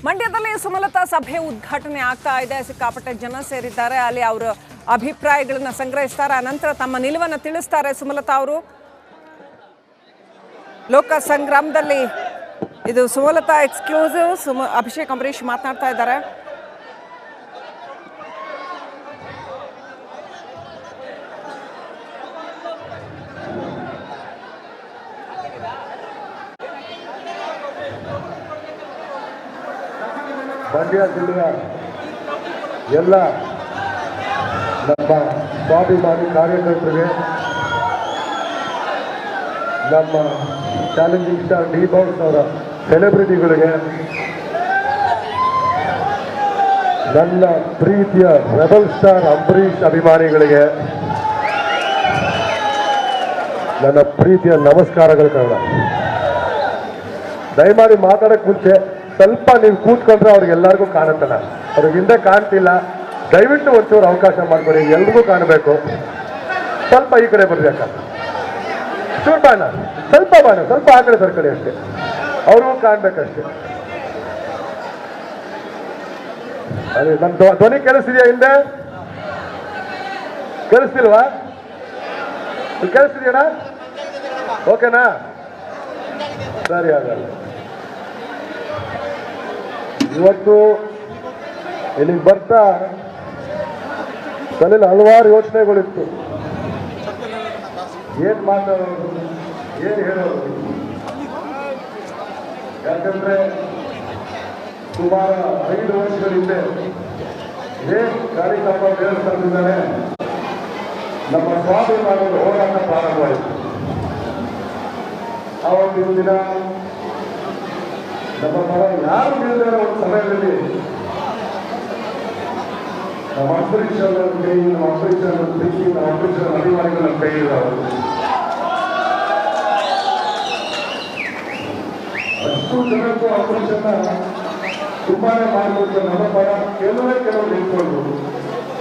ಮಂಡ್ಯದಲ್ಲಿ ಸುಮಲತಾ ಸಭೆ ಉದ್ಘಾಟನೆ ಆಗ್ತಾ ಇದೆ. ಸಿಕ್ಕಾಪಟ್ಟೆ ಜನ ಸೇರಿದ್ದಾರೆ. ಅಲ್ಲಿ ಅವರ ಅಭಿಪ್ರಾಯಗಳನ್ನು ಸಂಗ್ರಹಿಸ್ತಾರೆ. ಅನಂತರ ತಮ್ಮ ನಿಲುವನ್ನು ತಿಳಿಸ್ತಾರೆ. ಸುಮಲತಾ ಅವರು ಲೋಕ ಸಂಗ್ರಾಮದಲ್ಲಿ ಇದು ಸುಮಲತಾ ಎಕ್ಸ್ಕ್ಲೂಸಿವ್. ಅಭಿಷೇಕ್ ಅಂಬರೀಶ್ ಮಾತನಾಡ್ತಾ ಇದ್ದಾರೆ. ಮಂಡ್ಯ ಜಿಲ್ಲೆಯ ಎಲ್ಲ ನಮ್ಮ ಸ್ವಾಭಿಮಾನಿ ಕಾರ್ಯಕರ್ತರಿಗೆ, ನಮ್ಮ ಚಾಲೆಂಜಿಂಗ್ ಸ್ಟಾರ್ ಡಿ ಬಾಸ್ ಅವರ ಸೆಲೆಬ್ರಿಟಿಗಳಿಗೆ, ನನ್ನ ಪ್ರೀತಿಯ ರೆಬಲ್ ಸ್ಟಾರ್ ಅಂಬರೀಶ್ ಅಭಿಮಾನಿಗಳಿಗೆ ನನ್ನ ಪ್ರೀತಿಯ ನಮಸ್ಕಾರಗಳು. ಕನ್ನಡ ದಯಮಾಡಿ ಮಾತಾಡೋಕ್ಕೆ ಮುಂಚೆ ಸ್ವಲ್ಪ ನೀವು ಕೂತ್ಕೊಂಡ್ರೆ ಅವ್ರಿಗೆಲ್ಲರಿಗೂ ಕಾಣುತ್ತಲ್ಲ, ಅವ್ರಿಗೆ ಹಿಂದೆ ಕಾಣ್ತಿಲ್ಲ. ದಯವಿಟ್ಟು ಒಂಚೂರು ಅವಕಾಶ ಮಾಡಿಕೊಡಿ, ಎಲ್ರಿಗೂ ಕಾಣಬೇಕು. ಸ್ವಲ್ಪ ಈ ಕಡೆ ಬರ್ರಿ ಅಕ್ಕ, ಚೂರು ಬಾಣ, ಸ್ವಲ್ಪ ಆ ಕಡೆ ಸರ್ಕಡೆ ಅಷ್ಟೇ, ಅವ್ರಿಗೂ ಕಾಣ್ಬೇಕಷ್ಟೇ. ಅದೇ ನನ್ನ ಧ್ವನಿ ಕೇಳಿಸ್ತಿದ್ಯಾ? ಹಿಂದೆ ಕೇಳಿಸ್ತಿಲ್ವಾ? ಕೇಳಿಸ್ತಿದ್ಯಣ್ಣ? ಓಕೆನಾ? ಸರಿ, ಆಗಲ್ಲ. ಇವತ್ತು ಇಲ್ಲಿಗೆ ಬರ್ತಾ ತಲೆಯಲ್ಲಿ ಹಲವಾರು ಯೋಚನೆಗಳಿತ್ತು. ಏನ್ ಮಾತಾಡೋದು, ಏನ್ ಹೇಳೋದು? ಯಾಕಂದ್ರೆ ಸುಮಾರು 5 ವರ್ಷಗಳ ಹಿಂದೆ ಕಾರ್ಯಕ್ರಮ ದೇವಸ್ಥಾನದಿಂದಾನೆ ನಮ್ಮ ಸ್ವಾಭಿಮಾನದ ಹೋರಾಟ ಪ್ರಾರಂಭವಾಯಿತು. ಆವತ್ತಿನ ದಿನ ನಮ್ಮ ಮಗ ಯಾರು ಹೇಳಿದಾರೆ ಒಂದು ಸಮಯದಲ್ಲಿ ನಮ್ಮ ಅಂಬರೀಶ್ ಅವರ ಕೈ, ನಮ್ಮ ಅಂಬರೀಶ್ ಅವರ ಪ್ರೀತಿ, ನಮ್ಮ ಅಂಬರೀಶ್ ಅವರ ಅಭಿಮಾನಿಗಳ ಕೈ ಇರೋರು ಅಷ್ಟು ಜನಕ್ಕೂ ಅಂಬರೀಷನ್ನ ತುಂಬಾನೇ ಮಾಡಬೇಕು. ನಮ್ಮ ಪರ ಕೆಲವರು ನಿಂತ್ಕೊಂಡು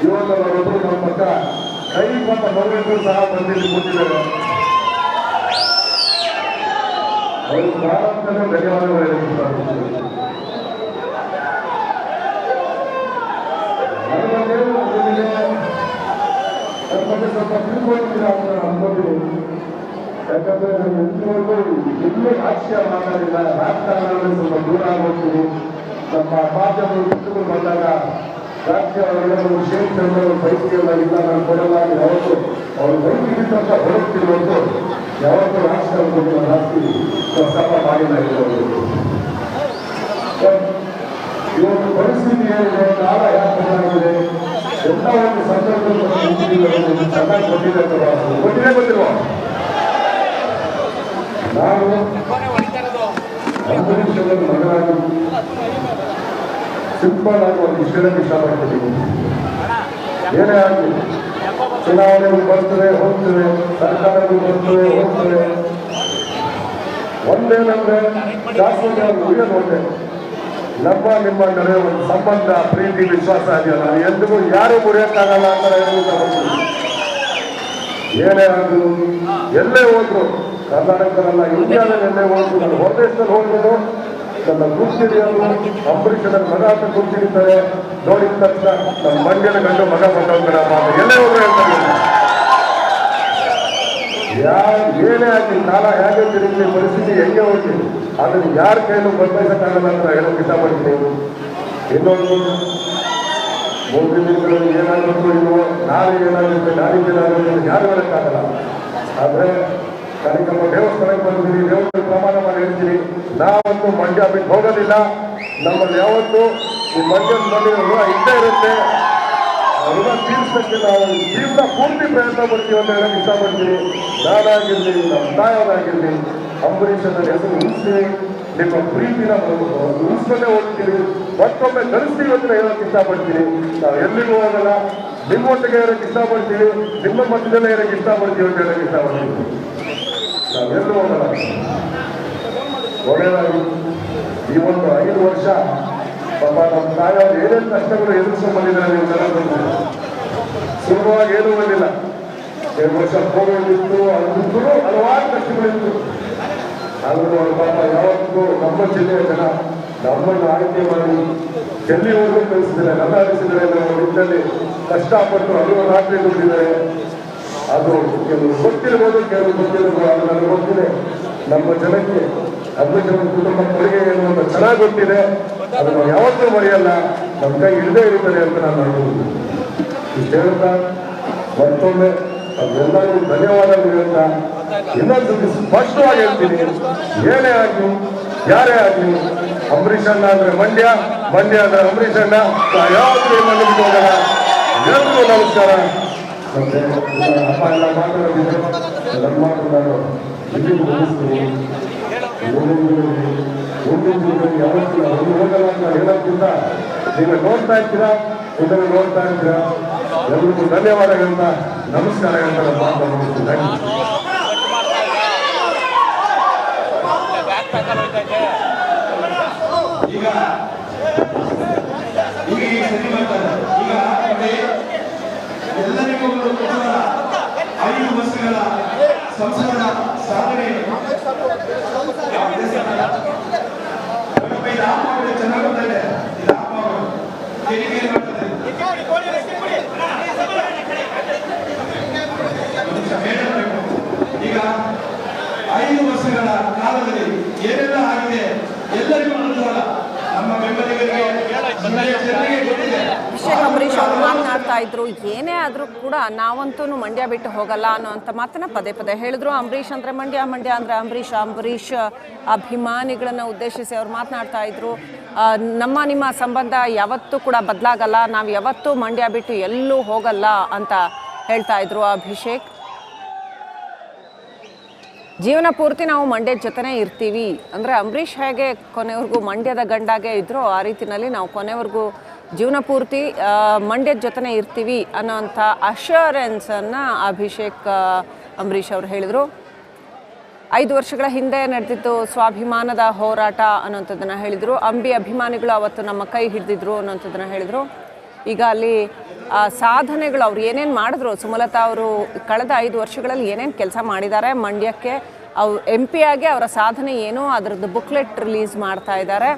ಇವತ್ತು ಅವರೊಬ್ಬರು ನಮ್ಮ ಪಕ್ಕ ಕೈ ಪಾಪ ಮರಳಿದ್ರು ಸಹ ಬಂದಿಲ್ಲಿ ಕೊಟ್ಟಿದ್ದಾರೆ. ಅವರು ಪ್ರಾರಂಭದಲ್ಲಿ ಧನ್ಯವಾದಗಳು ಹೇಳುತ್ತಾರೆ. ಸ್ವಲ್ಪ ತಿಳ್ಕೊಂಡಿದ್ದೀರ ಅಂತ ಅನ್ಕೊಂಡಿದ್ದೀನಿ. ಯಾಕಂದ್ರೆ ನಾನು ಎಲ್ಲೂ ಹಾಸ್ಯ ಮಾತಾಡಿಲ್ಲ, ರಾಜಕಾರಣದಲ್ಲಿ ಸ್ವಲ್ಪ ದೂರ ಆಗೋಗ್ತೀನಿ. ನಮ್ಮ ಮಾಧ್ಯಮಗಳು ಪುಸ್ತಕಗಳು ಬಂದಾಗ ರಾಜಕೀಯ ಶೇಖ್ ಚಂದ್ರ ಬೈಕಿಗೆಲ್ಲ ಇಲ್ಲ, ನಾನು ಕೊಡಲ್ಲ, ಯಾವತ್ತು ಅವ್ರು ಬೈಕಿಗಿಂತ ಹೊರಡ್ತಿರೋದು ಯಾವತ್ತೂ ರಾಜಕಾರಣದಲ್ಲಿ ಜಾಸ್ತಿ ಪ್ರಸ್ತಾಪ ಮಾಡಿಲ್ಲ. ಇವತ್ತು ಪರಿಸ್ಥಿತಿ ಏನಿದೆ, ಕಾಲ ಯಾಕೆ ಬದಲಾಗಿದೆ, ಎಲ್ಲ ಒಂದು ಸಂದರ್ಭದಲ್ಲಿ ಚೆನ್ನಾಗಿ ಗೊತ್ತಿದೆ ಗೊತ್ತಿಲ್ವ? ನಾನು ಅಂಬರೀಶ್ ಅವರ ಮಗನಾಗಿ ಸಿಂಪಲ್ ಆಗಿ ಒಂದು ಇಷ್ಟಕ್ಕೆ ಇಷ್ಟಪಡ್ತಿದ್ದೀನಿ. ಏನೇ ಆಗಲಿ, ಚುನಾವಣೆಗಳು ಬರ್ತವೆ ಹೋಗ್ತವೆ, ಸರ್ಕಾರಗಳು ಬರ್ತವೆ ಹೋಗ್ತವೆ. ಒಂದೇನಂದ್ರೆ ಶಾಶ್ವತ ಉಳಿಯೋದು ಒಂದೇ, ನಮ್ಮ ನಿಮ್ಮ ನಡುವೆ ಒಂದು ಸಂಬಂಧ, ಪ್ರೀತಿ, ವಿಶ್ವಾಸ ಇದೆಯಲ್ಲ, ಎಂದಿಗೂ ಯಾರು ಮುರಿಯಕ್ಕಾಗಲ್ಲ ಅಂತ ಹೇಳ್ತೀನಿ. ಏನೇ ಆಗಲು ಎಲ್ಲೇ ಹೋದ್ರು, ಕರ್ನಾಟಕದಲ್ಲ ಇಂಡಿಯಾದಲ್ಲಿ ಎಲ್ಲೇ ಹೋದ್ರು, ನನ್ನ ಹೊರದೇಶದಲ್ಲಿ ಹೋದ್ರು ನನ್ನ ಗುರುತಿಡಿಯಲು ಅಂಬರೀಷನ ಮಗ ಅಂತ ಗುರುತಿಡಿತಾರೆ. ನೋಡಿದ ತಕ್ಷಣ ನಮ್ಮ ಮಂಡ್ಯದ ಗಂಡು ಮಗ ಬಂದವರ ಮಾತು ಎಲ್ಲೇ ಹೋದ್ರು ಹೇಳ್ತಾರೆ. ಏನೇ ಆಗಲಿ, ಕಾಲ ಹೇಗೆ ತಿರುಗಲಿ, ಪರಿಸ್ಥಿತಿ ಹೆಂಗೆ ಹೋಗ್ಲಿ, ಅದನ್ನು ಯಾರ ಕೈಲೂ ಬದಲಾಯಿಸಕ್ಕಾಗಲ್ಲ ಅಂತ ಹೇಳೋಕೆ ಇಷ್ಟಪಡ್ತೀನಿ. ಇನ್ನೊಂದು, ಮುಂದಿನ ದಿನಗಳಲ್ಲಿ ಏನಾಗಬೇಕು ಇಲ್ವೋ, ನಾಳೆ ಏನಾಗುತ್ತೆ, ನಾಳಿಗೆ ಏನಾಗುತ್ತೆ ಯಾರು ಹೇಳಕ್ಕಾಗಲ್ಲ. ಆದರೆ ಕಾರ್ಯಕ್ರಮ ದೇವಸ್ಥಾನಕ್ಕೆ ಬಂದಿದ್ದೀವಿ, ದೇವಸ್ಥಾನ ಪ್ರಮಾಣ ಮಾಡಿ ಹೇಳ್ತೀನಿ, ನಾವಂತೂ ಮಂಡ್ಯ ಬಿಟ್ಟು ಹೋಗೋದಿಲ್ಲ. ನಮ್ಮಲ್ಲಿ ಯಾವತ್ತು ಈ ಮಂಡ್ಯದ ಮಂಡ್ಯ ಋಣ ಇದ್ದೇ ಇರುತ್ತೆ. ಋಣ ತೀರಿಸಕ್ಕೆ ನಾವು ಜೀವನ ಪೂರ್ತಿ ಪ್ರಯತ್ನ ಪಡ್ತೀವಿ ಅಂತ ಹೇಳಕ್ಕೆ ಇಷ್ಟಪಡ್ತೀನಿ. ನಾನಾಗಿರಲಿ, ನಮ್ಮ ತಾಯೋದಾಗಿರಲಿ, ಅಂಬರೀಷನ ಹೆಸರು ಉಳಿಸಿ ನಿಮ್ಮ ಪ್ರೀತಿನ ಉಳಿಸ್ಕೊಂಡೇ ಹೋಗ್ತೀವಿ, ಮತ್ತೊಮ್ಮೆ ಗಳಿಸ್ತೀವಿ ಅಂತ ಹೇಳಕ್ಕೆ ಇಷ್ಟಪಡ್ತೀನಿ. ನಾವು ಎಲ್ಲಿಗೂ ಹೋಗಲ್ಲ, ನಿಮ್ಮೊಟ್ಟಿಗೆ ಇರೋಕ್ಕೆ ಇಷ್ಟಪಡ್ತೀವಿ, ನಿಮ್ಮ ಮಧ್ಯದಲ್ಲೇ ಇರೋಕ್ಕೆ ಇಷ್ಟಪಡ್ತೀವಿ ಅಂತ ಹೇಳಕ್ಕೆ ಇಷ್ಟಪಡ್ತೀವಿ. ನಾವೆಲ್ಲೂ ಹೋಗಲ್ಲ. ಒಳ್ಳೆಯದಾಗಿ ಈ ಒಂದು 5 ವರ್ಷ ಪಾಪ ನಮ್ಮ ತಾಯಿಯವರು ಏನೇನು ಕಷ್ಟಗಳು ಎದುರಿಸ್ಕೊಂಡು ಬಂದಿದ್ದಾರೆ ನೀವು ಜನರು. ಸುಲಭವಾಗಿ ಏನೂ ಬಂದಿಲ್ಲ. 2 ವರ್ಷ ಕೋವಿಡ್ ಇತ್ತು, ಅದಕ್ಕೂ ಹಲವಾರು ಕಷ್ಟಗಳಿತ್ತು. ಆದರೂ ಅವ್ರ ಪಾಪ ಯಾವತ್ತೂ ನಮ್ಮ ಜಿಲ್ಲೆಯ ಜನ ನಮ್ಮನ್ನು ಆಯ್ಕೆ ಮಾಡಿ ಎಲ್ಲಿವರೆಗೂ ಕಳಿಸಿದ್ದಾರೆ, ಕಲ್ಲಾಡಿಸಿದ್ದಾರೆ. ನಮ್ಮ ನಿಟ್ಟಿನಲ್ಲಿ ಕಷ್ಟಪಟ್ಟು ಹಲವು ರಾತ್ರಿ ದುಡ್ಡಿದ್ದಾರೆ. ಅದು ಕೆಲವು ಗೊತ್ತಿರ್ಬೋದು, ಕೆಲವು ಗೊತ್ತಿರ್ಬೋದು. ಅದು ನನಗೆ ಗೊತ್ತಿದೆ. ನಮ್ಮ ಜನಕ್ಕೆ ಅದ್ಭುತ ಕುಟುಂಬ ಕೊಡುಗೆ ಏನು ಅಂತ ಚೆನ್ನಾಗಿ ಗೊತ್ತಿದೆ. ಅದು ನಾವು ಯಾವತ್ತೂ ಮರೆಯಲ್ಲ, ನಮ್ಮ ಕೈ ಹಿಡಿದೇ ಇರುತ್ತದೆ ಅಂತ ನಾನು ಅನ್ಬೋದು. ಇಷ್ಟು ಹೇಳ್ತಾ ಮತ್ತೊಮ್ಮೆ ಅದೆಲ್ಲರಿಗೂ ಧನ್ಯವಾದಗಳು ಹೇಳ್ತಾ ಇನ್ನೊಂದು ಸ್ಪಷ್ಟವಾಗಿ ಹೇಳ್ತೀನಿ, ಏನೇ ಆಗಲಿ ಯಾರೇ ಆಗಲಿ ಅಂಬರೀಷ್ ಅಣ್ಣ ಅಂದ್ರೆ ಮಂಡ್ಯ, ಮಂಡ್ಯ ಅಂದ್ರೆ ಅಂಬರೀಷ್ ಅಣ್ಣ. ಯಾವತ್ತೂ ಬಿಟ್ಟು ಹೋಗಲ್ಲ. ಎಲ್ರಿಗೂ ನಮಸ್ಕಾರ. ಮತ್ತೆ ಅಪ್ಪ ಎಲ್ಲ ಮಾತಾಡೋದಿದೆ, ನನ್ನ ಮಾತು ನಾನು ಇಲ್ಲಿಗೂ ಮುಗಿಸ್ತೀನಿ. ಯಾವತ್ತೂ ಹೋಗಲ್ಲ ಅಂತ ಹೇಳೋದ್ಕಿಂತ ನೀವು ನೋಡ್ತಾ ಇರ್ತೀರಾ, ಇದನ್ನು ನೋಡ್ತಾ ಇರ್ತೀರಾ. ಎಲ್ರಿಗೂ ಧನ್ಯವಾದಗಳನ್ನ ನಮಸ್ಕಾರಗಳನ್ನ ನಾನು ಮಾತು ಮುಗಿಸ್ತೀನಿ. ಈಗ ಸರಿ ಮಾಡ್ತಾರೆ. ಈಗ ಎಲ್ಲರಿಗೂ 5 ವರ್ಷಗಳ ಸಂಸದ ಸಾಧನೆ ಚೆನ್ನಾಗಿ ಬರ್ತಾರೆ. ಈಗ 5 ವರ್ಷಗಳ ಕಾಲದಲ್ಲಿ ಏನೆಲ್ಲ ಆಗಿದೆ ಎಲ್ಲರಿಗೂ ಅನುಕೂಲ. ನಮ್ಮ ಬೆಂಬಲಿಗರಿಗೆ ಗೊತ್ತಿದೆ. ಅಭಿಷೇಕ್ ಅಂಬರೀಷ್ ಅವರು ಮಾತನಾಡ್ತಾ ಇದ್ರು, ಏನೇ ಆದರೂ ಕೂಡ ನಾವಂತೂ ಮಂಡ್ಯ ಬಿಟ್ಟು ಹೋಗಲ್ಲ ಅನ್ನೋಂಥ ಮಾತನ್ನ ಪದೇ ಪದೇ ಹೇಳಿದ್ರು. ಅಂಬರೀಷ್ ಅಂದರೆ ಮಂಡ್ಯ, ಮಂಡ್ಯ ಅಂದರೆ ಅಂಬರೀಷ್ ಅಭಿಮಾನಿಗಳನ್ನು ಉದ್ದೇಶಿಸಿ ಅವ್ರು ಮಾತನಾಡ್ತಾ ಇದ್ರು. ನಮ್ಮ ನಿಮ್ಮ ಸಂಬಂಧ ಯಾವತ್ತೂ ಕೂಡ ಬದಲಾಗಲ್ಲ, ನಾವು ಯಾವತ್ತೂ ಮಂಡ್ಯ ಬಿಟ್ಟು ಎಲ್ಲೂ ಹೋಗಲ್ಲ ಅಂತ ಹೇಳ್ತಾ ಇದ್ರು ಅಭಿಷೇಕ್. ಜೀವನ ಪೂರ್ತಿ ನಾವು ಮಂಡ್ಯದ ಜೊತೆನೇ ಇರ್ತೀವಿ ಅಂದರೆ ಅಂಬರೀಷ್ ಹೇಗೆ ಕೊನೆವರೆಗೂ ಮಂಡ್ಯದ ಗಂಡಾಗೆ ಇದ್ರೋ ಆ ರೀತಿಯಲ್ಲಿ ನಾವು ಕೊನೆವರೆಗೂ ಜೀವನ ಪೂರ್ತಿ ಮಂಡ್ಯದ ಜೊತೆನೇ ಇರ್ತೀವಿ ಅನ್ನೋಂಥ ಅಶ್ಯೂರೆನ್ಸನ್ನು ಅಭಿಷೇಕ್ ಅಂಬರೀಷ್ ಅವರು ಹೇಳಿದರು. 5 ವರ್ಷಗಳ ಹಿಂದೆ ನಡೆದಿದ್ದು ಸ್ವಾಭಿಮಾನದ ಹೋರಾಟ ಅನ್ನೋಂಥದ್ದನ್ನು ಹೇಳಿದರು. ಅಂಬಿ ಅಭಿಮಾನಿಗಳು ಅವತ್ತು ನಮ್ಮ ಕೈ ಹಿಡಿದಿದ್ರು ಅನ್ನೋಂಥದ್ದನ್ನು ಹೇಳಿದರು. ಈಗ ಅಲ್ಲಿ ಸಾಧನೆಗಳು ಅವ್ರು ಏನೇನು ಮಾಡಿದ್ರು, ಸುಮಲತಾ ಅವರು ಕಳೆದ 5 ವರ್ಷಗಳಲ್ಲಿ ಏನೇನು ಕೆಲಸ ಮಾಡಿದ್ದಾರೆ ಮಂಡ್ಯಕ್ಕೆ, ಅವ್ರು MP ಆಗಿ ಅವರ ಸಾಧನೆ ಏನು ಅದರದ್ದು ಬುಕ್ಲೆಟ್ ರಿಲೀಸ್ ಮಾಡ್ತಾ ಇದ್ದಾರೆ.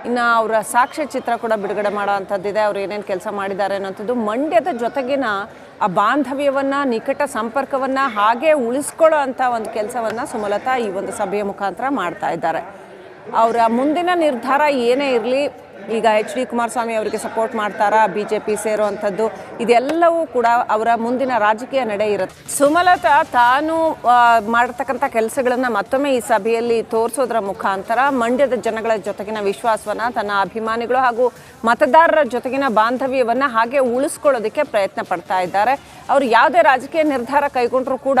ಇನ್ನು ಅವರ ಸಾಕ್ಷ್ಯ ಚಿತ್ರ ಕೂಡ ಬಿಡುಗಡೆ ಮಾಡೋ ಅಂಥದ್ದಿದೆ. ಅವ್ರು ಏನೇನು ಕೆಲಸ ಮಾಡಿದ್ದಾರೆ ಅನ್ನೋಂಥದ್ದು. ಮಂಡ್ಯದ ಜೊತೆಗಿನ ಆ ಬಾಂಧವ್ಯವನ್ನು, ನಿಕಟ ಸಂಪರ್ಕವನ್ನು ಹಾಗೇ ಉಳಿಸ್ಕೊಳ್ಳೋ ಅಂಥ ಒಂದು ಕೆಲಸವನ್ನು ಸುಮಲತಾ ಈ ಒಂದು ಸಭೆಯ ಮುಖಾಂತರ ಮಾಡ್ತಾ ಇದ್ದಾರೆ. ಅವರ ಮುಂದಿನ ನಿರ್ಧಾರ ಏನೇ ಇರಲಿ, ಈಗ HD ಕುಮಾರಸ್ವಾಮಿ ಅವರಿಗೆ ಸಪೋರ್ಟ್ ಮಾಡ್ತಾರಾ, BJP ಸೇರುವಂಥದ್ದು, ಇದೆಲ್ಲವೂ ಕೂಡ ಅವರ ಮುಂದಿನ ರಾಜಕೀಯ ನಡೆ ಇರುತ್ತೆ. ಸುಮಲತಾ ತಾನು ಮಾಡತಕ್ಕಂಥ ಕೆಲಸಗಳನ್ನು ಮತ್ತೊಮ್ಮೆ ಈ ಸಭೆಯಲ್ಲಿ ತೋರಿಸೋದ್ರ ಮುಖಾಂತರ ಮಂಡ್ಯದ ಜನಗಳ ಜೊತೆಗಿನ ವಿಶ್ವಾಸವನ್ನು, ತನ್ನ ಅಭಿಮಾನಿಗಳು ಹಾಗೂ ಮತದಾರರ ಜೊತೆಗಿನ ಬಾಂಧವ್ಯವನ್ನು ಹಾಗೆ ಉಳಿಸ್ಕೊಳ್ಳೋದಕ್ಕೆ ಪ್ರಯತ್ನ ಪಡ್ತಾ ಇದ್ದಾರೆ. ಅವರು ಯಾವುದೇ ರಾಜಕೀಯ ನಿರ್ಧಾರ ಕೈಗೊಂಡ್ರೂ ಕೂಡ